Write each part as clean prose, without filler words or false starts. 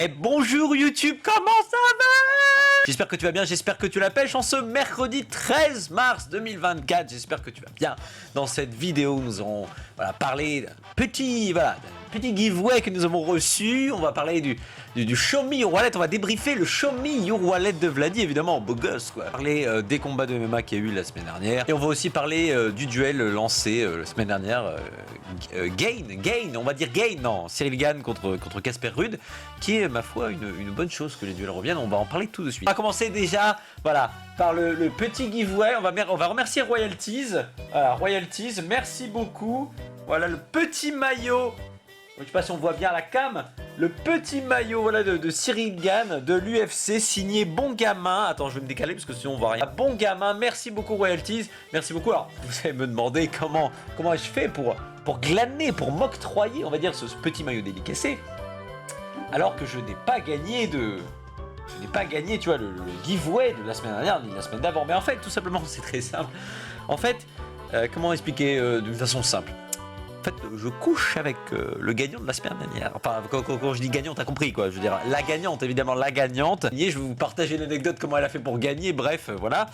Et bonjour YouTube, comment ça va? J'espère que tu vas bien, j'espère que tu la pêches en ce mercredi 13 mars 2024. J'espère que tu vas bien. Dans cette vidéo, nous allons parler d'un petit giveaway que nous avons reçu. On va parler du Show Me Your Wallet. On va débriefer le Show Me Your Wallet de Vladi, évidemment, beau gosse quoi. On va parler des combats de MMA qu'il y a eu la semaine dernière. Et on va aussi parler du duel lancé la semaine dernière. On va dire Gain, non, Cyril Gane contre Casper Ruud, qui est, ma foi, une bonne chose que les duels reviennent. On va en parler tout de suite. On va commencer déjà, par le petit giveaway. On va remercier Royalties. Voilà, Royalties, merci beaucoup. Voilà le petit maillot. Je sais pas si on voit bien la cam. Le petit maillot de Cyril Gane de l'UFC signé Bon Gamin. Attends, je vais me décaler parce que sinon on voit rien. Bon Gamin, merci beaucoup Royalties. Merci beaucoup. Alors, vous allez me demander comment je fais pour glaner, pour m'octroyer, on va dire, ce petit maillot dédicacé. Alors que je n'ai pas gagné tu vois, le giveaway de la semaine dernière ni de la semaine d'avant. Mais en fait, tout simplement, c'est très simple. En fait, comment expliquer d'une façon simple? En fait, je couche avec le gagnant de la semaine dernière. Enfin, quand je dis gagnant, t'as compris quoi. Je veux dire, la gagnante, évidemment, la gagnante. Je vais vous partager l'anecdote, comment elle a fait pour gagner. Bref, voilà.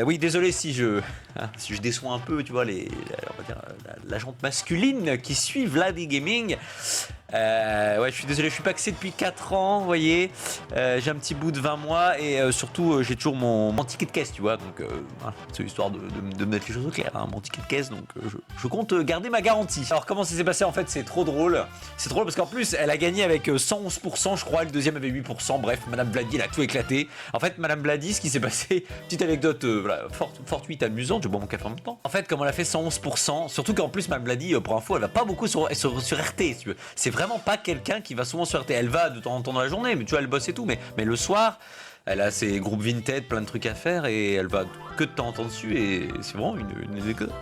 Oui, désolé si je déçois un peu, tu vois, on va dire, la jante masculine qui suit Vladi Gaming. Ouais, je suis désolé, je suis paxé depuis 4 ans, vous voyez. J'ai un petit bout de 20 mois et surtout j'ai toujours mon ticket de caisse, tu vois. Donc voilà, c'est histoire de mettre les choses au clair, hein, mon ticket de caisse. Donc je compte garder ma garantie. Alors comment ça s'est passé en fait? C'est trop drôle. C'est trop drôle parce qu'en plus elle a gagné avec 111%, je crois. Le deuxième avait 8%. Bref, Madame Vladi, elle a tout éclaté. En fait, Madame Vladi, ce qui s'est passé, petite anecdote fortuite, amusante. Je bois mon café en même temps. En fait, comme elle a fait 111%, surtout qu'en plus Madame Vladi, pour info, elle va pas beaucoup sur RT, si tu veux. C'est vraiment pas quelqu'un qui va souvent sur RT. Elle va de temps en temps dans la journée, mais tu vois, elle bosse et tout. Mais le soir, elle a ses groupes Vinted, plein de trucs à faire et elle va que de temps en temps dessus. Et c'est vraiment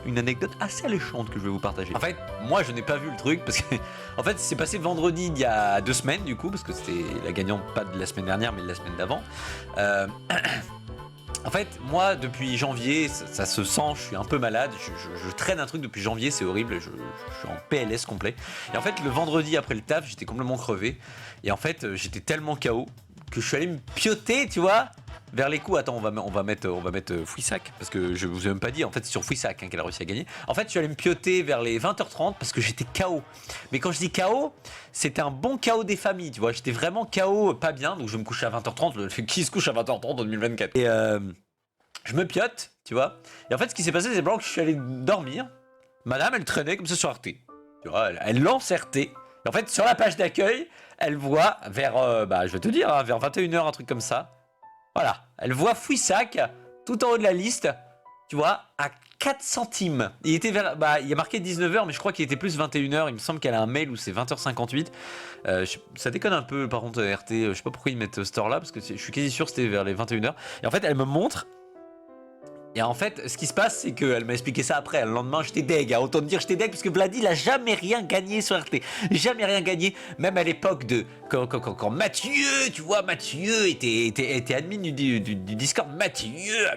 une anecdote assez alléchante que je vais vous partager. En fait, moi, je n'ai pas vu le truc parce que, en fait, c'est passé vendredi il y a 2 semaines du coup, parce que c'était la gagnante pas de la semaine dernière, mais de la semaine d'avant. En fait, moi, depuis janvier, ça se sent, je suis un peu malade, je traîne un truc depuis janvier, c'est horrible, je suis en PLS complet. Et en fait, le vendredi après le taf, j'étais complètement crevé. Et en fait, j'étais tellement KO que je suis allé me pioter, tu vois, vers les coups. Attends, on va mettre Fouissac, parce que je vous ai même pas dit, en fait, c'est sur Fouissac qu'elle a réussi à gagner. En fait, je suis allé me pioter vers les 20h30 parce que j'étais KO. Mais quand je dis KO, c'était un bon KO des familles, tu vois. J'étais vraiment KO, pas bien, donc je me couchais à 20h30. Qui se couche à 20h30 en 2024? Et je me piote, tu vois. Et en fait, ce qui s'est passé, c'est que je suis allé dormir. Madame, elle traînait comme ça sur RT. Tu vois, elle lance RT. Et en fait, sur la page d'accueil, elle voit vers, je vais te dire, hein, vers 21h, un truc comme ça. Voilà, elle voit Fouissac tout en haut de la liste, tu vois, à 4 centimes. Il était vers, il y a marqué 19h, mais je crois qu'il était plus 21h. Il me semble qu'elle a un mail où c'est 20h58. Ça déconne un peu, par contre, RT. Je sais pas pourquoi ils mettent ce store là, parce que je suis quasi sûr que c'était vers les 21h. Et en fait, elle me montre. Et en fait, ce qui se passe, c'est qu'elle m'a expliqué ça après. Le lendemain, j'étais deg. Autant te dire, j'étais deg parce que Vladi, il a jamais rien gagné sur RT. Jamais rien gagné. Même à l'époque de quand Mathieu, tu vois, Mathieu était admin du Discord. Mathieu,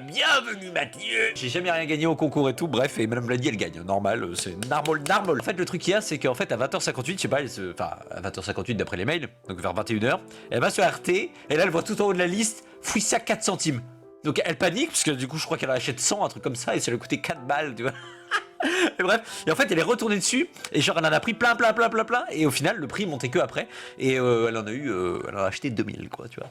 bienvenue Mathieu. J'ai jamais rien gagné au concours et tout. Bref, et Madame Vladi, elle gagne. Normal, c'est normal. En fait, le truc qu'il y a, c'est qu'en fait, à 20h58, je sais pas, à 20h58 d'après les mails, donc vers 21h, elle va sur RT. Et là, elle voit tout en haut de la liste, Fouissac 4 centimes. Donc elle panique, parce que du coup je crois qu'elle achète 100, un truc comme ça, et ça lui a coûté 4 balles, tu vois. Et bref, et en fait elle est retournée dessus, et genre elle en a pris plein, et au final le prix montait que après, et elle en a acheté 2000 quoi, tu vois.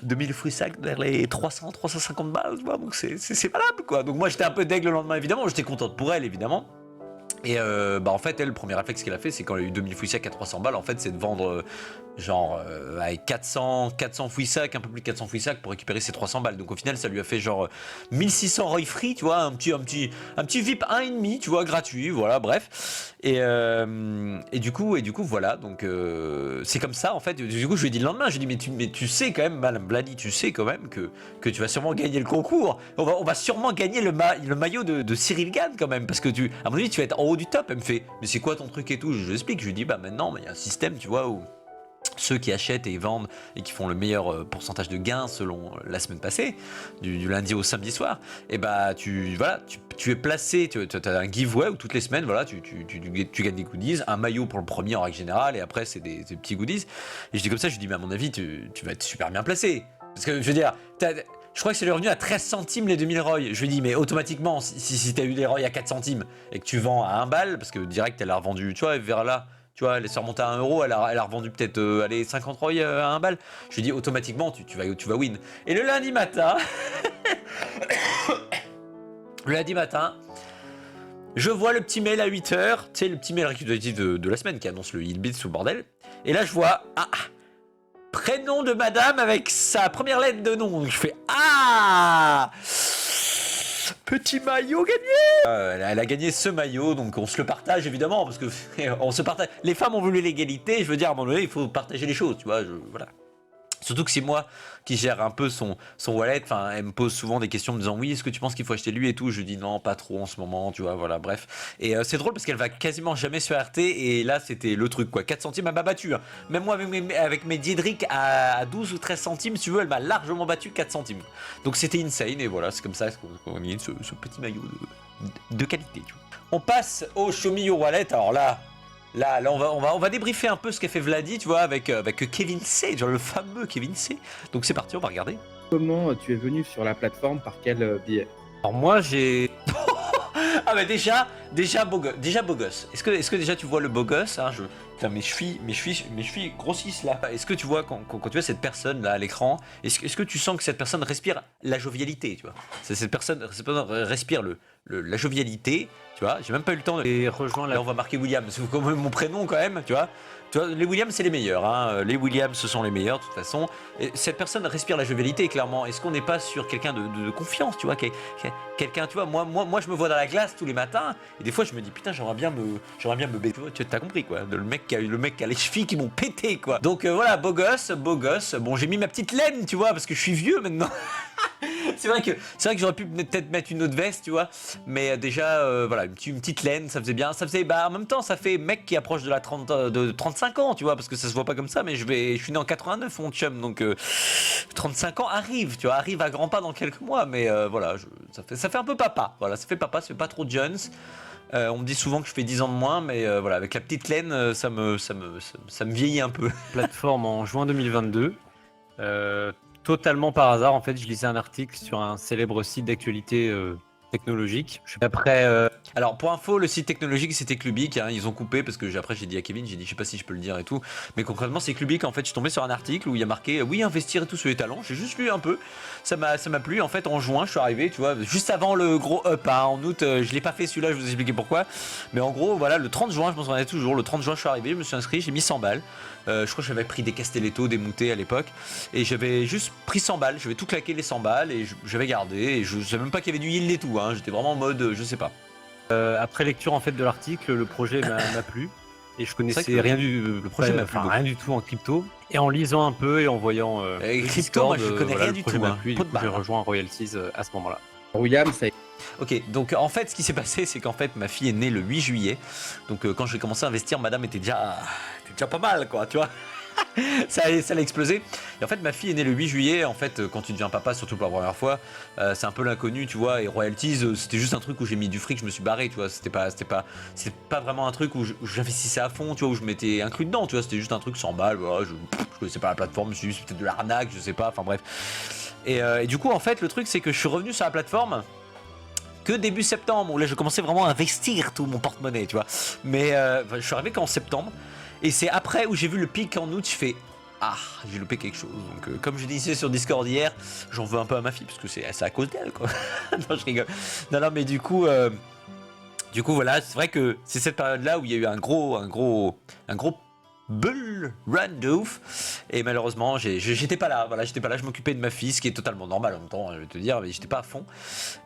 2000 Fouissac vers les 350 balles, tu vois, donc c'est valable quoi. Donc moi j'étais un peu deg le lendemain évidemment, j'étais contente pour elle évidemment. Et en fait elle, le premier réflexe qu'elle a fait, c'est quand elle a eu 2000 Fouissac à 300 balles, en fait c'est de vendre avec 400 Fouissac, un peu plus de 400 Fouissac pour récupérer ses 300 balles. Donc au final ça lui a fait genre 1600 Roy Free, tu vois, un petit VIP 1,5, tu vois, gratuit, voilà, bref. Et du coup voilà, donc c'est comme ça en fait. Du coup je lui ai dit le lendemain, je lui ai dit mais tu sais quand même, Madame Vladi, tu sais quand même que tu vas sûrement gagner le concours. On va sûrement gagner le maillot de Cyril Gane quand même, parce que à mon avis tu vas être en haut du top. Elle me fait mais c'est quoi ton truc et tout, je lui explique, je lui dis maintenant il y a un système, tu vois, où ceux qui achètent et vendent et qui font le meilleur pourcentage de gains selon la semaine passée, du lundi au samedi soir, et bah tu es placé, tu as un giveaway où toutes les semaines voilà, tu gagnes des goodies, un maillot pour le premier en règle générale, et après c'est des petits goodies. Et je dis comme ça, je dis mais à mon avis tu vas être super bien placé. Parce que je veux dire, je crois que c'est le revenu à 13 centimes les 2000 ROI. Je lui dis mais automatiquement, si tu as eu des ROI à 4 centimes et que tu vends à 1 balle, parce que direct elle a revendu, tu vois, vers là. Tu vois, elle est remontée à 1 euro, elle a revendu peut-être 50 ROI à 1 balle. Je lui dis automatiquement, tu vas win. Et le lundi matin, je vois le petit mail à 8h, tu sais, le petit mail récapitulatif de la semaine qui annonce le Hitbit sous le bordel. Et là, je vois, prénom de madame avec sa première lettre de nom. Je fais, petit maillot gagné. Elle a gagné ce maillot, donc on se le partage évidemment, parce que on se partage. Les femmes ont voulu l'égalité, je veux dire, à un moment donné, il faut partager les choses, tu vois, voilà. Surtout que c'est moi qui gère un peu son wallet, enfin elle me pose souvent des questions me disant oui, est-ce que tu penses qu'il faut acheter lui et tout, je dis non, pas trop en ce moment, tu vois, voilà, bref. Et c'est drôle parce qu'elle va quasiment jamais sur RT, et là c'était le truc quoi, 4 centimes elle m'a battu, hein. Même moi avec mes Diedric à 12 ou 13 centimes, si tu veux, elle m'a largement battu 4 centimes. Donc c'était insane, et voilà, c'est comme ça qu'on gagne ce petit maillot de qualité, tu vois. On passe au Show Me Your Wallet, alors là on va débriefer un peu ce qu'a fait Vladi, tu vois, avec Kevin C, genre le fameux Kevin C. Donc c'est parti, on va regarder. Comment tu es venu sur la plateforme, par quel biais? Alors moi j'ai... Ah bah déjà beau gosse. Est-ce que déjà tu vois le beau gosse, hein, Putain, mes chevilles grossissent là. Est-ce que tu vois quand tu vois cette personne là à l'écran, est-ce que tu sens que cette personne respire la jovialité, tu vois? Cette personne respire la jovialité, tu vois? J'ai même pas eu le temps de rejoindre. Là on va marquer William, c'est comme mon prénom quand même, tu vois? Tu vois, les Williams c'est les meilleurs, hein. Les Williams ce sont les meilleurs de toute façon. Et cette personne respire la jovialité clairement. Est-ce qu'on n'est pas sur quelqu'un de confiance, tu vois, quelqu'un, tu vois, moi je me vois dans la glace tous les matins et des fois je me dis putain j'aimerais bien me baiser. Tu as compris quoi, le mec qui a les chevilles qui m'ont pété quoi. Donc voilà, beau gosse. Bon, j'ai mis ma petite laine, tu vois, parce que je suis vieux maintenant. C'est vrai que j'aurais pu peut-être mettre une autre veste, tu vois, mais déjà voilà, une petite laine, ça faisait bien, en même temps ça fait mec qui approche de 35 ans, tu vois, parce que ça se voit pas comme ça, mais je suis né en 89 mon chum, donc 35 ans arrive à grands pas dans quelques mois, mais voilà, ça fait un peu papa, voilà, ça fait pas trop Jones. On me dit souvent que je fais 10 ans de moins, mais voilà, avec la petite laine, ça me vieillit un peu. Plateforme en juin 2022. Totalement par hasard, en fait, je lisais un article sur un célèbre site d'actualité technologique. Après, alors pour info, le site technologique c'était Clubic, hein, ils ont coupé parce que après j'ai dit à Kevin, j'ai dit je sais pas si je peux le dire et tout, mais concrètement c'est Clubic. En fait je suis tombé sur un article où il y a marqué oui, investir et tout sur les talents. J'ai juste lu un peu, ça m'a plu. En fait en juin je suis arrivé, tu vois, juste avant le gros up, hein. En août je l'ai pas fait celui-là, je vais vous expliquer pourquoi, mais en gros voilà, le 30 juin je m'en souviens toujours, le 30 juin je suis arrivé, je me suis inscrit, j'ai mis 100 balles. Je crois que j'avais pris des Castelletto, des Moutet à l'époque, et j'avais juste pris 100 balles, j'avais tout claqué les 100 balles et j'avais gardé, et je savais même pas qu'il y avait du yield et tout, hein. J'étais vraiment en mode je sais pas. après lecture en fait de l'article, le projet m'a plu et je connaissais rien du tout en crypto, et en lisant un peu et en voyant crypto, Discord, moi je connais rien le du projet tout, m'a hein. plu, Pot de j'ai balle. rejoint Royalties à ce moment-là. William, ça Ok, donc en fait ce qui s'est passé c'est qu'en fait ma fille est née le 8 juillet, donc quand j'ai commencé à investir, madame était déjà pas mal quoi, tu vois. ça l'a explosé. Et en fait ma fille est née le 8 juillet. En fait quand tu deviens papa, surtout pour la première fois, c'est un peu l'inconnu, tu vois. Et Royalties c'était juste un truc où j'ai mis du fric, je me suis barré, tu vois. C'est pas vraiment un truc où j'investissais à fond, tu vois, où je m'étais inclus dedans, tu vois. C'était juste un truc 100 balles, voilà, je connaissais pas la plateforme, je me suis dit c'est peut-être de l'arnaque, je sais pas, enfin bref. Et du coup en fait le truc c'est que je suis revenu sur la plateforme que début septembre, où là je commençais vraiment à investir tout mon porte-monnaie, tu vois. Mais je suis arrivé qu'en septembre, et c'est après où j'ai vu le pic en août, je fais j'ai loupé quelque chose. Donc comme je disais sur Discord hier, j'en veux un peu à ma fille parce que c'est à cause d'elle quoi. Non, je rigole. Non mais du coup voilà, c'est vrai que c'est cette période là où il y a eu un gros bull run de ouf, et malheureusement j'étais pas là, voilà, je m'occupais de ma fille, ce qui est totalement normal en même temps, je vais te dire, mais j'étais pas à fond.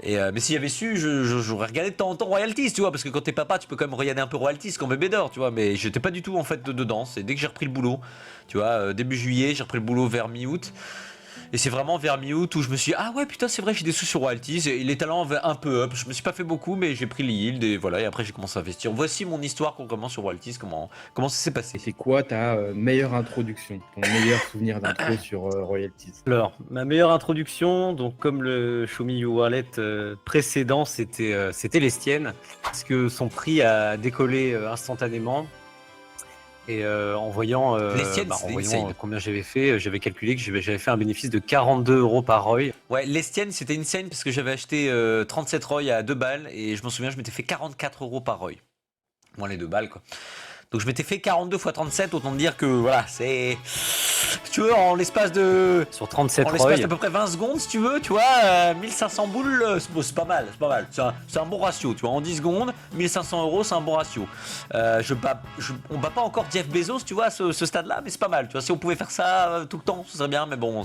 Et mais s'il y avait su, j'aurais regardé de temps en temps Royalties, tu vois, parce que quand t'es papa tu peux quand même regarder un peu Royalties quand bébé dort, tu vois, mais j'étais pas du tout en fait dedans. C'est dès que j'ai repris le boulot, tu vois, début juillet, j'ai repris le boulot vers mi-août. Et c'est vraiment vers mi-août où je me suis dit, ah ouais, putain, c'est vrai, j'ai des sous sur royalties. Et les talents avaient un peu up. Je me suis pas fait beaucoup, mais j'ai pris les yields et voilà. Et après, j'ai commencé à investir. Voici mon histoire concrètement sur royalties. Comment ça s'est Et passé. c'est quoi ta meilleure introduction, ton meilleur souvenir d'intro sur Royalties? Alors, ma meilleure introduction, donc comme le Show Me Your Wallet précédent, c'était l'Estienne, parce que son prix a décollé instantanément. Et en voyant, L'Estienne, en c'était voyant insane. combien j'avais fait, j'avais calculé que j'avais fait un bénéfice de 42 € par ROI. Ouais, l'Estienne, c'était insane parce que j'avais acheté 37 ROI à 2 balles. Et je m'en souviens, je m'étais fait 44 € par ROI. Moins les 2 balles, quoi. Donc je m'étais fait 42 x 37, autant dire que voilà, c'est. Si tu veux, en l'espace de. Sur 37 En l'espace ROI, d'à peu près 20 secondes, si tu veux, tu vois, 1500 boules, c'est pas mal, c'est pas mal. C'est un bon ratio, tu vois. En 10 secondes, 1500 €, c'est un bon ratio. On bat pas encore Jeff Bezos, tu vois, à ce stade-là, mais c'est pas mal. Tu vois, si on pouvait faire ça tout le temps, ce serait bien, mais bon,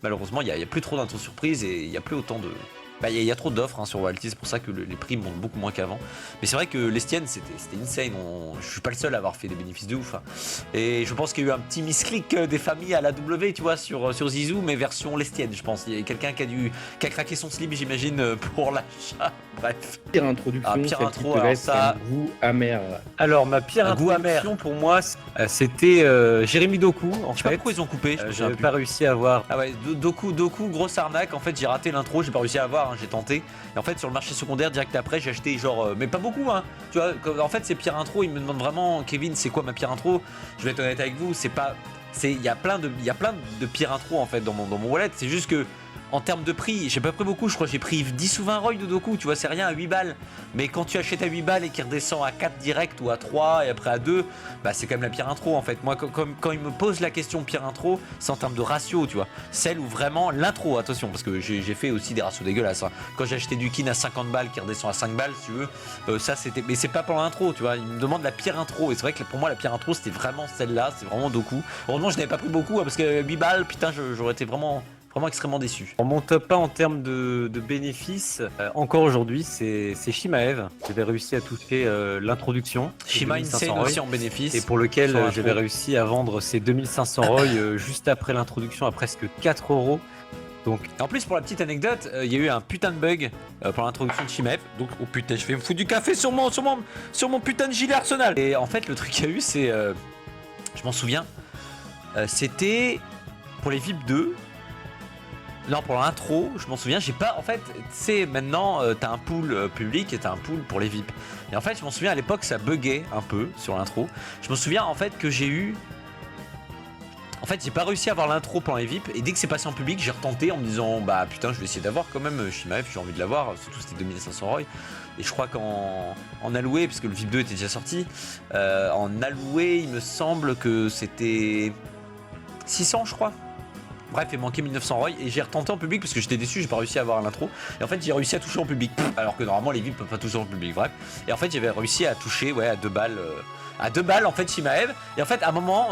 malheureusement, il y a plus trop d'intros surprises et il y a plus autant de. Il y a trop d'offres sur Royalties, c'est pour ça que les prix montent beaucoup moins qu'avant. Mais c'est vrai que l'Estienne, c'était insane. Je suis pas le seul à avoir fait des bénéfices de ouf. Et je pense qu'il y a eu un petit misclick des familles à la W, tu vois, sur Zizou, mais version l'Estienne, je pense. Il y a quelqu'un qui a craqué son slip, j'imagine, pour l'achat. Bref. Pire introduction, Pire celle intro, qui te alors laisse ça- un goût amer. Alors, ma pire Un goût introduction pour moi, c'était Jérémy Doku, en Je sais pas fait. pourquoi ils ont coupé, je me souviens J'avais plus. pas réussi à avoir. Ah ouais, Doku, grosse arnaque. En fait, j'ai raté l'intro, j'ai pas réussi à avoir, j'ai tenté. Et en fait, sur le marché secondaire, direct après, j'ai acheté genre, mais pas beaucoup, hein. Tu vois, en fait, c'est pire intro. Ils me demandent vraiment, Kevin, c'est quoi ma pire intro? Je vais être honnête avec vous, c'est pas. Il y a plein de pires intros en fait dans mon wallet. C'est juste que. En termes de prix, j'ai pas pris beaucoup, je crois que j'ai pris 10 ou 20 ROI de Doku, tu vois, c'est rien à 8 balles. Mais quand tu achètes à 8 balles et qu'il redescend à 4 direct ou à 3 et après à 2, bah c'est quand même la pire intro en fait. Moi, quand il me pose la question pire intro, c'est en termes de ratio, tu vois. Celle où vraiment l'intro, attention, parce que j'ai fait aussi des ratios dégueulasses. Hein. Quand j'ai acheté du kin à 50 balles qui redescend à 5 balles, si tu veux, ça c'était. Mais c'est pas pour l'intro, tu vois. Il me demande la pire intro. Et c'est vrai que pour moi, la pire intro, c'était vraiment celle-là, c'est vraiment Doku. Heureusement, je n'avais pas pris beaucoup, hein, parce que 8 balles, putain, j'aurais été vraiment extrêmement déçu. Mon top 1 en termes de bénéfices, encore aujourd'hui, c'est Shimaev. J'avais réussi à toucher l'introduction. Shima 2500 Insane ROI, aussi en bénéfice. et pour lequel sur l'intro. j'avais réussi à vendre ces 2500 ROI juste après l'introduction à presque 4 €. Donc, En plus, pour la petite anecdote, il y a eu un putain de bug pour l'introduction de Shimaev. Donc, oh putain, je vais me foutre du café sur mon putain de gilet Arsenal. Et en fait, le truc qu'il y a eu, c'est. Je m'en souviens. C'était pour les VIP 2. Non, pour l'intro, je m'en souviens, j'ai pas. En fait, tu sais, maintenant, t'as un pool public et t'as un pool pour les VIP. Et en fait, je m'en souviens à l'époque, ça buguait un peu sur l'intro. Je me souviens en fait que j'ai eu. En fait, j'ai pas réussi à avoir l'intro pour les VIP. Et dès que c'est passé en public, j'ai retenté en me disant, bah putain, je vais essayer d'avoir quand même Shimaev, j'ai envie de l'avoir. Surtout, c'était 2500 ROI. Et je crois qu'en alloué, parce que le VIP 2 était déjà sorti, en alloué, il me semble que c'était 600, je crois. Bref, il manquait 1900 ROI et j'ai retenté en public parce que j'étais déçu, j'ai pas réussi à avoir l'intro. Et en fait, j'ai réussi à toucher en public. Alors que normalement, les VIP peuvent pas toucher en public, bref. Et en fait, j'avais réussi à toucher, à 2 balles. À 2 balles, en fait, Shimaev. Et en fait, à un moment,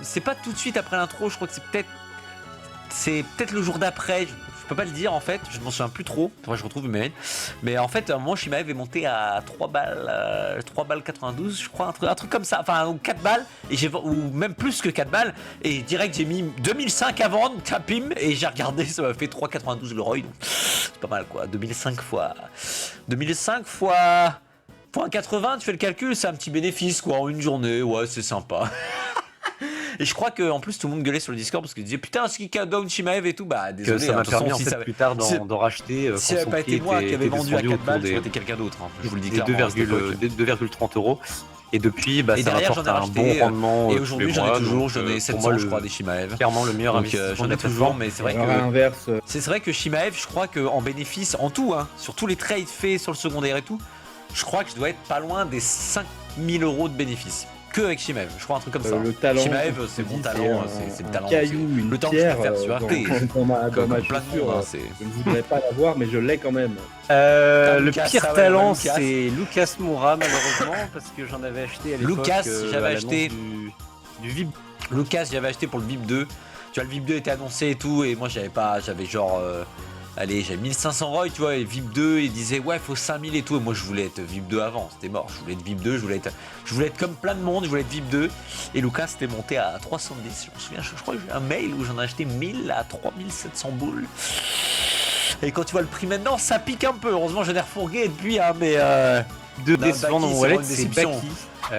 c'est pas tout de suite après l'intro, je crois que c'est peut-être le jour d'après. Je peux pas le dire en fait, je m'en souviens plus trop. Faudrait que je retrouve mes mails. Mais en fait, à un moment, Shimaev est monté à 3 balles, 3 balles 92, je crois, un truc comme ça. Enfin, ou 4 balles, ou même plus que 4 balles. Et direct, j'ai mis 2005 à vendre, capim, et j'ai regardé, ça m'a fait 3,92 le ROI. Donc, c'est pas mal quoi. 2005 fois 1,80, tu fais le calcul, c'est un petit bénéfice quoi, en une journée. Ouais, c'est sympa. Et je crois qu'en plus tout le monde gueulait sur le Discord parce qu'ils disaient putain, ce qui down Shimaev et tout. Bah désolé, ça m'a de toute façon, permis en si fait ça plus tard si- d'en racheter. si ça n'avait pas été moi qui avait vendu à 4 balles, ça aurait été quelqu'un d'autre. Hein. Je vous le dis des clairement. à cette époque. 2,30 €. Et depuis, bah, Et ça derrière, rapporte j'en ai un racheté, bon rendement. Et aujourd'hui, tous les mois, donc, j'en ai pour 700, moi, je crois, des Shimaev. clairement le meilleur Donc investissement j'en de ai la toujours, plateforme. mais c'est vrai Alors, à que. l'inverse, C'est vrai que Shimaev, je crois qu'en bénéfice, en tout, hein, sur tous les trades faits sur le secondaire et tout, je crois que je dois être pas loin des 5000 € de bénéfices. Que avec Shimaev, je crois un truc comme ça. le talent. Shimaev, comme c'est tu bon dis, talent, un- c'est le un talent. caillou, une le temps que pierre je préfère, tu vois. dans ma Comme plein de chaussure. monde, hein, c'est. Je ne voudrais pas l'avoir, mais je l'ai quand même. Le Lucas, pire ça va, talent, Lucas. c'est Lucas Moura, malheureusement, parce que j'en avais acheté à l'époque. Lucas, j'avais à l'annonce acheté. du VIP. Lucas, j'avais acheté pour le VIP 2. Tu vois, le VIP 2 était annoncé et tout, et moi j'avais pas, j'avais genre allez, j'avais 1500 ROI, tu vois, et VIP 2, il disait ouais, faut 5000 et tout. Et moi, je voulais être VIP 2 avant, c'était mort. Je voulais être VIP 2, je voulais être comme plein de monde, je voulais être VIP 2. Et Lucas c'était monté à 310. Je me souviens, je crois que j'ai un mail où j'en ai acheté 1000 à 3700 boules. Et quand tu vois le prix maintenant, ça pique un peu. Heureusement, je l'ai refourgué depuis, hein, mais. De décevant dans mon wallet, c'est Baki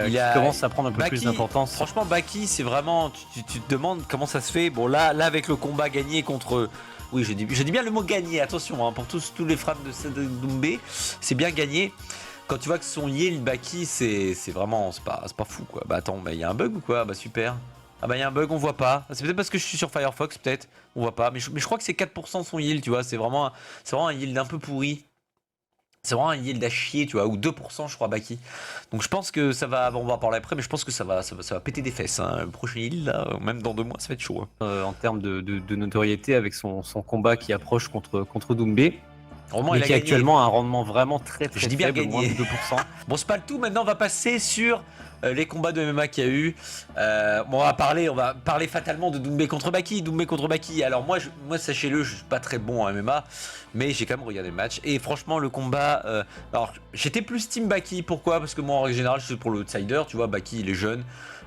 qui commence à prendre un peu Baki, plus d'importance. Franchement, Baki, c'est vraiment. Tu te demandes comment ça se fait. Bon, là avec le combat gagné contre. Oui, je dis bien le mot gagné, attention, hein, pour tous les fans de Doumbé, c'est bien gagné. Quand tu vois que son yield Baki, c'est vraiment. C'est pas fou, quoi. Bah attends, il y a un bug ou quoi? Bah super. Ah bah il y a un bug, on voit pas. C'est peut-être parce que je suis sur Firefox, peut-être. On voit pas. Mais je crois que c'est 4% de son yield, tu vois. C'est vraiment un yield un peu pourri. C'est vraiment un yield à chier, tu vois, ou 2% je crois Baki. Donc je pense que ça va, on va en parler après, mais je pense que ça va péter des fesses. Hein. Le prochain yield, là, même dans 2 mois, ça va être chaud. Hein. En termes de notoriété avec son combat qui approche contre Doumbé. Vraiment, et qui actuellement a un rendement vraiment très je dis bien faible, gagné. moins de 2%. Bon, c'est pas le tout, maintenant on va passer sur les combats de MMA qu'il y a eu. Bon, on va parler fatalement de Doumbé contre Baki. Alors moi sachez-le, je suis pas très bon en MMA, mais j'ai quand même regardé le match. Et franchement, le combat... alors, j'étais plus team Baki, pourquoi? Parce que moi, en règle générale, je suis pour l'outsider, tu vois, Baki, il est jeune.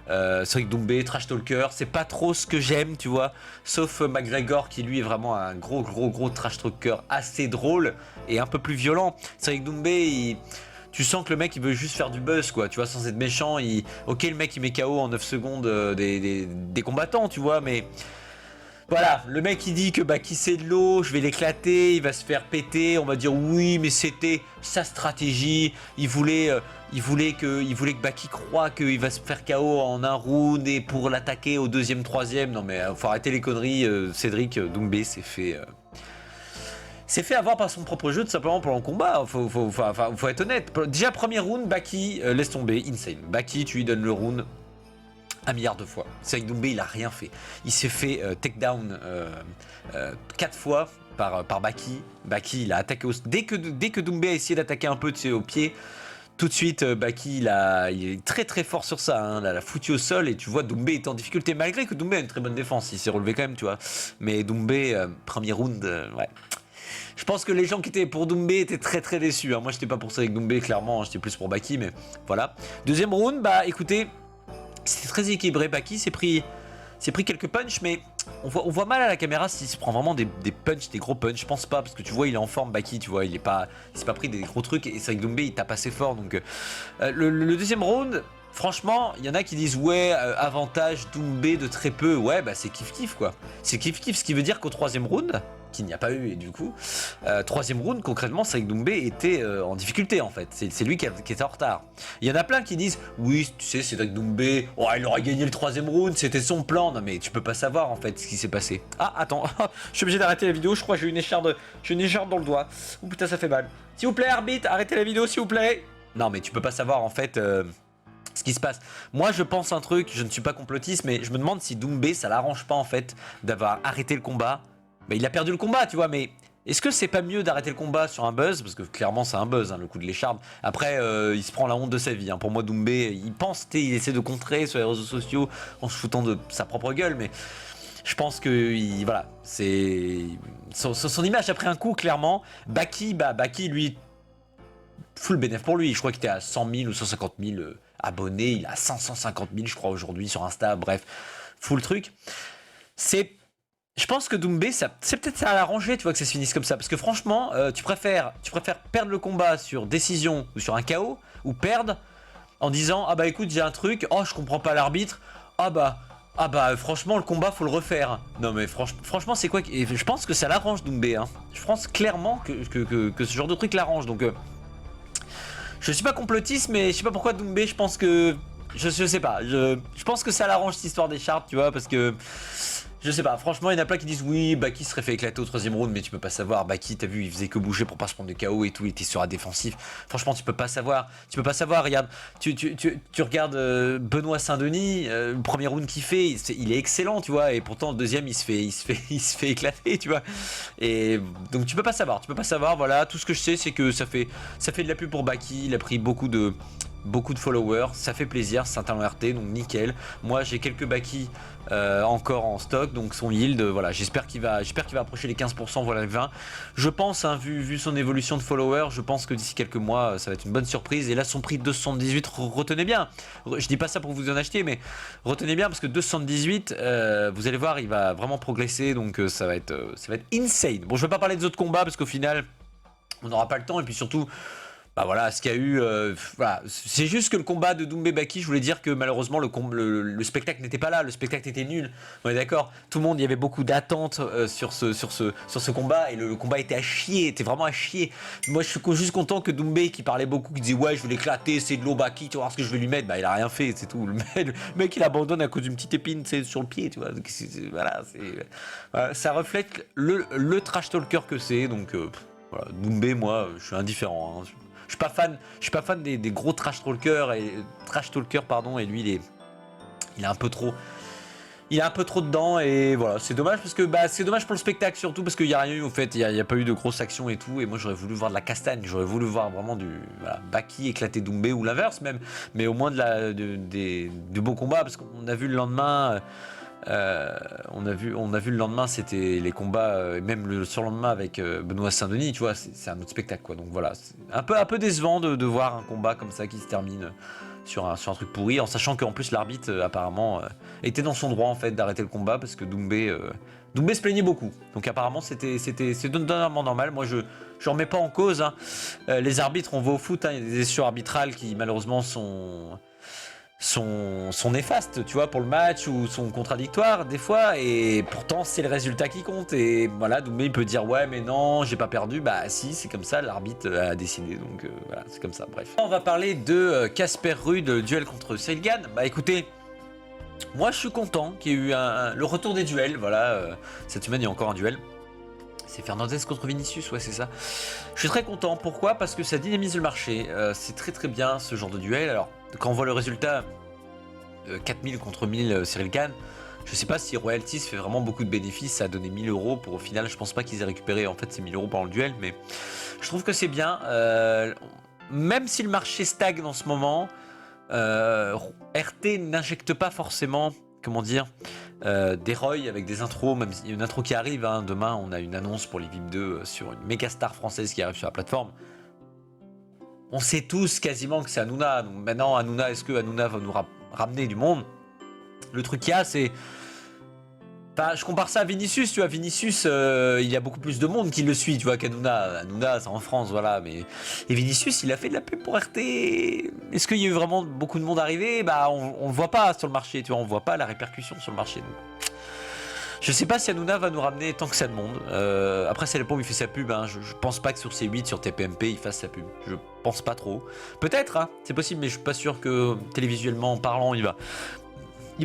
C'est vrai que Doumbé, trash talker, c'est pas trop ce que j'aime, tu vois. Sauf McGregor qui lui est vraiment un gros trash talker assez drôle et un peu plus violent. C'est vrai que Doumbé, tu sens que le mec il veut juste faire du buzz, quoi, tu vois, sans être méchant. Ok, le mec il met KO en 9 secondes des combattants, tu vois, mais voilà, le mec il dit que Baki c'est de l'eau, je vais l'éclater, il va se faire péter, on va dire oui, mais c'était sa stratégie, il voulait que Baki croit qu'il va se faire KO en un round et pour l'attaquer au deuxième, troisième. Non mais faut arrêter les conneries, Cédric Doumbé s'est fait avoir par son propre jeu tout simplement pendant le combat, faut être honnête. Déjà premier round, Baki, laisse tomber, insane. Baki, tu lui donnes le round 1 milliard de fois. C'est vrai que Doumbé il a rien fait. Il s'est fait takedown 4 fois par Baki. Baki il a attaqué dès que Doumbé a essayé d'attaquer un peu au pied, tout de suite Baki il est très fort sur ça, hein. Là, l'a foutu au sol et tu vois Doumbé est en difficulté malgré que Doumbé a une très bonne défense, il s'est relevé quand même, tu vois. Mais Doumbé premier round, ouais. Je pense que les gens qui étaient pour Doumbé étaient très déçus, hein. Moi j'étais pas pour ça avec Doumbé clairement, hein. J'étais plus pour Baki, mais voilà. Deuxième round, bah écoutez, c'était très équilibré. Baki s'est pris quelques punchs, mais on voit mal à la caméra s'il se prend vraiment des punchs, des gros punchs. Je pense pas, parce que tu vois, il est en forme, Baki, tu vois, il s'est pas pris des gros trucs. Et c'est vrai que Doumbé, il tape assez fort. Donc, le deuxième round, franchement, il y en a qui disent ouais, avantage Doumbé de très peu. Ouais, bah c'est kiff-kiff, quoi. C'est kiff-kiff, ce qui veut dire qu'au troisième round, qu'il n'y a pas eu, et du coup, troisième round, concrètement, c'est que Doumbé était en difficulté, en fait. C'est lui qui était en retard. Il y en a plein qui disent oui, tu sais, c'est vrai que Doumbé, oh, il aurait gagné le troisième round, c'était son plan. Non, mais tu peux pas savoir, en fait, ce qui s'est passé. Ah, attends, je suis obligé d'arrêter la vidéo, je crois que j'ai une écharde dans le doigt. Oh putain, ça fait mal. S'il vous plaît, arbitre, arrêtez la vidéo, s'il vous plaît. Non, mais tu peux pas savoir, en fait... ce qui se passe. Moi je pense un truc, je ne suis pas complotiste, mais je me demande si Doumbé ça l'arrange pas en fait d'avoir arrêté le combat. Bah, il a perdu le combat, tu vois, mais est-ce que c'est pas mieux d'arrêter le combat sur un buzz? Parce que clairement c'est un buzz, hein, le coup de l'écharde. Après il se prend la honte de sa vie, hein. Pour moi Doumbé, il essaie de contrer sur les réseaux sociaux en se foutant de sa propre gueule, mais je pense que voilà, c'est son image a pris un coup clairement. Baki lui, full bénéf pour lui, je crois qu'il était à 100 000 ou 150 000 abonnés, il a 550 000 je crois aujourd'hui sur Insta, bref, full truc. Je pense que Doumbé, c'est peut-être ça à l'arranger, tu vois, que ça se finisse comme ça. Parce que franchement, tu préfères perdre le combat sur décision ou sur un KO, ou perdre en disant ah bah écoute j'ai un truc, oh je comprends pas l'arbitre, ah bah franchement le combat faut le refaire. Non mais franchement c'est quoi, et je pense que ça l'arrange Doumbé, hein. Je pense clairement que ce genre de truc l'arrange. Donc je suis pas complotiste, mais je sais pas pourquoi Doumbé, je pense que je sais pas, je pense que ça l'arrange cette histoire des chartes, tu vois, parce que je sais pas, franchement, il y en a plein qui disent oui, Baki serait fait éclater au troisième round, mais tu peux pas savoir. Baki, t'as vu, il faisait que bouger pour pas se prendre de KO et tout, il était sur la défensive. Franchement, tu peux pas savoir. Regarde, tu regardes Benoît Saint-Denis, le premier round qu'il fait, il est excellent, tu vois, et pourtant le deuxième, il se fait éclater, tu vois. Et donc tu peux pas savoir, voilà. Tout ce que je sais, c'est que ça fait de la pub pour Baki. Il a pris beaucoup de beaucoup de followers, ça fait plaisir, c'est un talent RT, donc nickel. Moi j'ai quelques Baki encore en stock, donc son yield, voilà, j'espère qu'il va approcher les 15%, voilà les 20. Je pense, hein, vu son évolution de followers, je pense que d'ici quelques mois, ça va être une bonne surprise. Et là, son prix de 278, retenez bien. Je dis pas ça pour vous en acheter, mais retenez bien parce que 278, vous allez voir, il va vraiment progresser, donc ça va être insane. Bon, je vais pas parler des autres combats parce qu'au final, on n'aura pas le temps, et puis surtout. Bah voilà, ce qu'il y a eu, voilà. C'est juste que le combat de Doumbé Baki, je voulais dire que malheureusement le spectacle n'était pas là, le spectacle était nul. On est d'accord, tout le monde, il y avait beaucoup d'attentes sur ce combat, et le combat était à chier, était vraiment à chier. Moi je suis juste content que Doumbé, qui parlait beaucoup, qui disait ouais je vais l'éclater, c'est de l'eau Baki, tu vas voir ce que je vais lui mettre, bah il a rien fait, c'est tout. Le mec il abandonne à cause d'une petite épine sur le pied, tu vois. Donc, voilà, ça reflète le trash talker que c'est, donc voilà, Doumbé, moi je suis indifférent, hein. Je suis pas fan des gros trash talkers pardon, et lui il est un peu trop dedans, et voilà, c'est dommage parce que c'est dommage pour le spectacle, surtout parce qu'il y a rien eu au fait, il y a pas eu de grosse action et tout, et moi j'aurais voulu voir de la castagne, j'aurais voulu voir vraiment du Baki éclater Doumbé, ou l'inverse même, mais au moins du beau combat, parce qu'on a vu le lendemain. On a vu le lendemain, c'était les combats, même le surlendemain avec Benoît Saint-Denis, tu vois, c'est un autre spectacle, quoi. Donc voilà, c'est un peu décevant de voir un combat comme ça qui se termine sur un truc pourri, en sachant qu'en plus l'arbitre apparemment était dans son droit en fait d'arrêter le combat, parce que Doumbé se plaignait beaucoup. Donc apparemment c'est totalement normal. Moi je remets pas en cause, hein. Les arbitres, on voit au foot, hein, il y a des décisions arbitrales qui malheureusement sont néfastes, tu vois, pour le match, ou sont contradictoires des fois, et pourtant c'est le résultat qui compte. Et voilà, Doumbé il peut dire ouais mais non j'ai pas perdu, bah si, c'est comme ça, l'arbitre a décidé, donc voilà, c'est comme ça. Bref, on va parler de Casper Ruud, le duel contre Ciryl Gane. Bah écoutez, moi je suis content qu'il y ait eu le retour des duels, voilà. Cette semaine il y a encore un duel, c'est Fernandez contre Vinicius, ouais c'est ça. Je suis très content, pourquoi? Parce que ça dynamise le marché, c'est très bien ce genre de duel. Alors quand on voit le résultat, 4000 contre 1000 Ciryl Gane, je sais pas si Royalties fait vraiment beaucoup de bénéfices, ça a donné 1000 euros pour, au final je pense pas qu'ils aient récupéré en fait ces 1000 euros pendant le duel, mais je trouve que c'est bien, même si le marché stagne en ce moment, RT n'injecte pas forcément, comment dire, des ROI avec des intros, même s'il y a une intro qui arrive, hein. Demain on a une annonce pour les VIP 2 sur une méga star française qui arrive sur la plateforme. On sait tous quasiment que c'est Hanouna. Donc maintenant, Hanouna, est-ce que Hanouna va nous ramener du monde? Le truc qu'il y a, c'est... Enfin, je compare ça à Vinicius, tu vois. Vinicius, il y a beaucoup plus de monde qui le suit, tu vois, qu'Hanouna. Hanouna, c'est en France, voilà. Mais... Et Vinicius, il a fait de la pub pour RT. Est-ce qu'il y a eu vraiment beaucoup de monde arrivé? Bah, on le voit pas sur le marché, tu vois. On voit pas la répercussion sur le marché. Donc... Je sais pas si Hanouna va nous ramener tant que ça de monde. Après, ça dépend où il fait sa pub, hein. Je pense pas que sur C8, sur TPMP, il fasse sa pub. Je pense pas trop. Peut-être, hein, c'est possible, mais je suis pas sûr que télévisuellement parlant, il va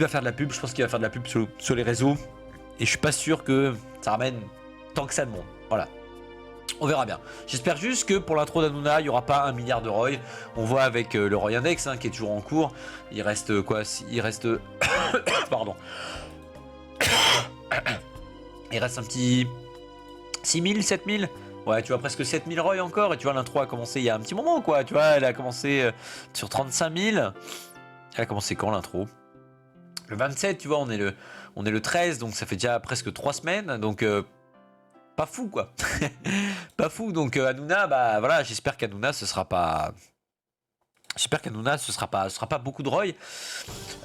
faire de la pub. Je pense qu'il va faire de la pub sur les réseaux. Et je suis pas sûr que ça ramène tant que ça de monde. Voilà. On verra bien. J'espère juste que pour l'intro d'Hanouna, il n'y aura pas 1 milliard de ROI. On voit avec le ROI Index, hein, qui est toujours en cours. Il reste quoi? Il reste... Pardon. Il reste un petit 6000, 7000. Ouais, tu vois, presque 7000 ROI encore. Et tu vois, l'intro a commencé il y a un petit moment, quoi. Tu vois, elle a commencé sur 35 000. Elle a commencé quand, l'intro? Le 27, tu vois, on est le 13, donc ça fait déjà presque 3 semaines. Donc, pas fou, quoi. Pas fou. Donc, Hanouna, bah voilà, j'espère qu'Hanouna, ce sera pas... J'espère qu'Hanouna, ce sera pas beaucoup de ROI.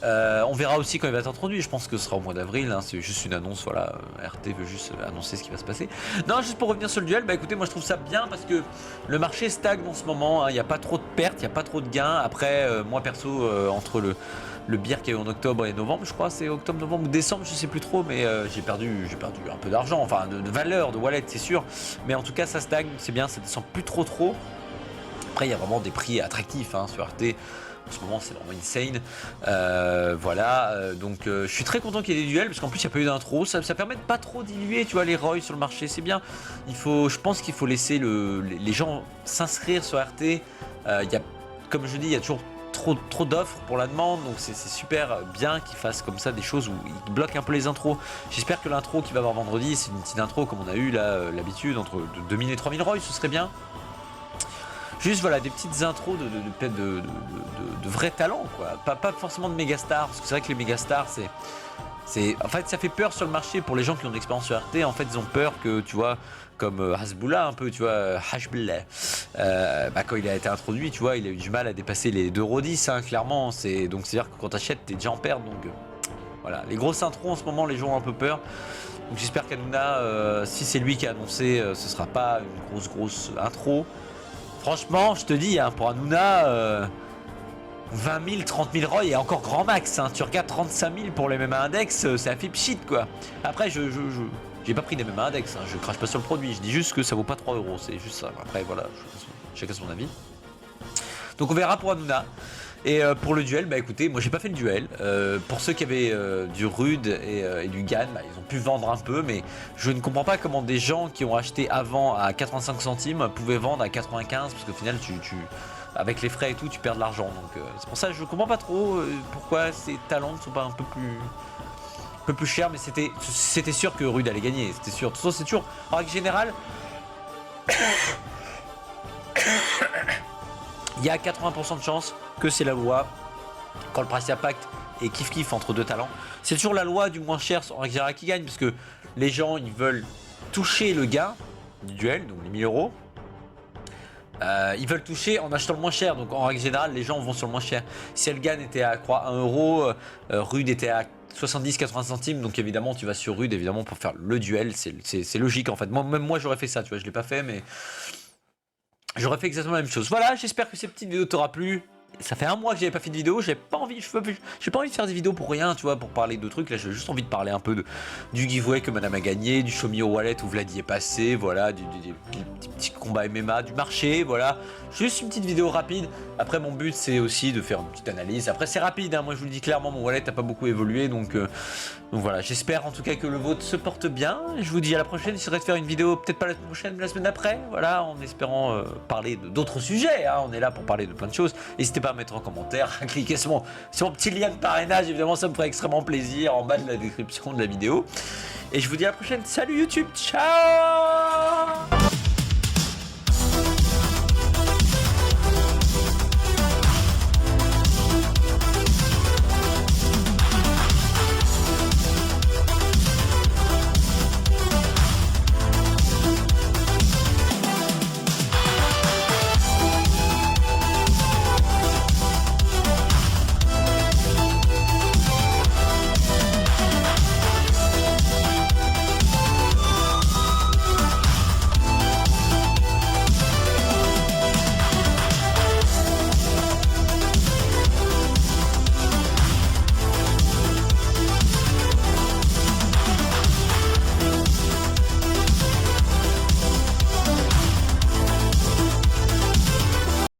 On verra aussi quand il va être introduit. Je pense que ce sera au mois d'avril, hein. C'est juste une annonce, voilà. RT veut juste annoncer ce qui va se passer. Non, juste pour revenir sur le duel, bah écoutez, moi je trouve ça bien parce que le marché stagne en ce moment, hein. Il n'y a pas trop de pertes, il n'y a pas trop de gains. Après, moi perso, entre le bière qu'il y a eu en octobre et novembre, je crois, c'est octobre, novembre ou décembre, je sais plus trop, mais j'ai perdu un peu d'argent, enfin de valeur, de wallet, c'est sûr. Mais en tout cas, ça stagne, c'est bien, ça descend plus trop. Après, il y a vraiment des prix attractifs, hein, sur RT. En ce moment, c'est vraiment insane. Voilà, donc je suis très content qu'il y ait des duels, parce qu'en plus, il n'y a pas eu d'intro. Ça permet de pas trop diluer, tu vois, les ROI sur le marché. C'est bien. Je pense qu'il faut laisser les gens s'inscrire sur RT. Comme je dis, il y a toujours trop d'offres pour la demande, donc c'est super bien qu'ils fassent comme ça des choses où ils bloquent un peu les intros. J'espère que l'intro qu'il va y avoir vendredi, c'est une petite intro comme on a eu là l'habitude, entre 2000 et 3000 ROI, ce serait bien. Juste voilà, des petites intros de vrais talents, quoi. Pas forcément de méga stars, parce que c'est vrai que les méga stars, en fait, ça fait peur sur le marché pour les gens qui ont de l'expérience sur RT. En fait, ils ont peur que, tu vois, comme Hasbullah un peu, tu vois, Hashbullah, quand il a été introduit, tu vois, il a eu du mal à dépasser les 2,10 €, hein, clairement. Donc, c'est-à-dire que quand t'achètes, t'es déjà en perte. Donc, voilà. Les grosses intros en ce moment, les gens ont un peu peur. Donc, j'espère qu'Hanouna, si c'est lui qui a annoncé, ce sera pas une grosse intro. Franchement, je te dis, hein, pour Hanouna, 20 000, 30 000 ROI et encore grand max. Hein. Tu regardes 35 000 pour les MMA Index, c'est un flip shit, quoi. Après, j'ai pas pris des MMA Index, hein. Je crache pas sur le produit. Je dis juste que ça vaut pas 3 €. C'est juste ça. Après, voilà, chacun son avis. Donc, on verra pour Hanouna. Et pour le duel, bah écoutez, moi j'ai pas fait le duel. Pour ceux qui avaient du Rude et du Gann, bah, ils ont pu vendre un peu, mais je ne comprends pas comment des gens qui ont acheté avant à 85 centimes pouvaient vendre à 95, parce qu'au final, avec les frais et tout, tu perds de l'argent. Donc c'est pour ça que je comprends pas trop pourquoi ces talents ne sont pas un peu plus chers, mais c'était sûr que Rude allait gagner, c'était sûr. De toute façon, c'est toujours, en règle générale, il y a 80% de chances que c'est la loi quand le price impact est kiff entre deux talents. C'est toujours la loi du moins cher en règle générale qui gagne, parce que les gens ils veulent toucher le gain du duel, donc les 1000 €. Ils veulent toucher en achetant le moins cher, donc en règle générale les gens vont sur le moins cher. Si Elgan était à 1 €, Rude était à 70-80 centimes, donc évidemment tu vas sur Rude évidemment pour faire le duel, c'est logique en fait. Même moi j'aurais fait ça, tu vois, je l'ai pas fait mais j'aurais fait exactement la même chose. Voilà, j'espère que cette petite vidéo t'aura plu. Ça fait un mois que j'avais pas fait de vidéo, j'ai pas envie de faire des vidéos pour rien, tu vois, pour parler de trucs. Là, j'ai juste envie de parler un peu du giveaway que madame a gagné, du Show Me Your Wallet où Vladi est passé, voilà, des petits combats MMA, du marché, voilà. Juste une petite vidéo rapide. Après, mon but, c'est aussi de faire une petite analyse. Après, c'est rapide, hein. Moi, je vous le dis clairement, mon wallet n'a pas beaucoup évolué, donc voilà. J'espère en tout cas que le vôtre se porte bien. Je vous dis à la prochaine. J'essaierai de faire une vidéo, peut-être pas la semaine prochaine, mais la semaine d'après, voilà, en espérant parler d'autres sujets, hein. On est là pour parler de plein de choses. N'hésitez pas à mettre en commentaire, à cliquer sur mon petit lien de parrainage, évidemment, ça me ferait extrêmement plaisir en bas de la description de la vidéo. Et je vous dis à la prochaine. Salut YouTube, ciao!